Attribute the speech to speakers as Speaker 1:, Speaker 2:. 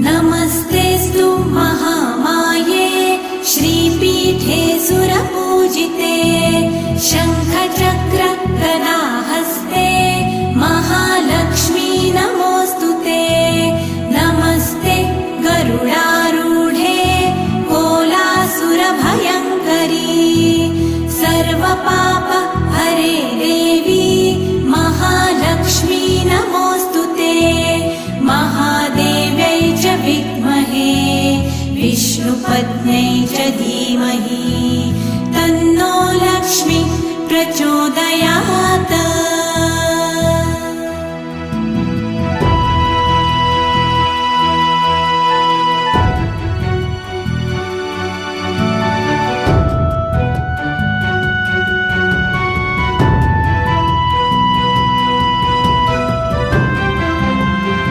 Speaker 1: नमस्तेऽस्तु महामाये श्रीपीठे सुरपूजिते शङ्खचक्र गदाहस्ते महालक्ष्मी नमोऽस्तुते। नमस्ते गरुडारूढे कोलासुरभयङ्करी सर्वपाप हरे देवी महालक्ष्मी नमोऽस्तुते। महादेव्यै च विद्महे विष्णुपत्न्यै च धीमहि तन्नो लक्ष्मी प्रचोदयात्।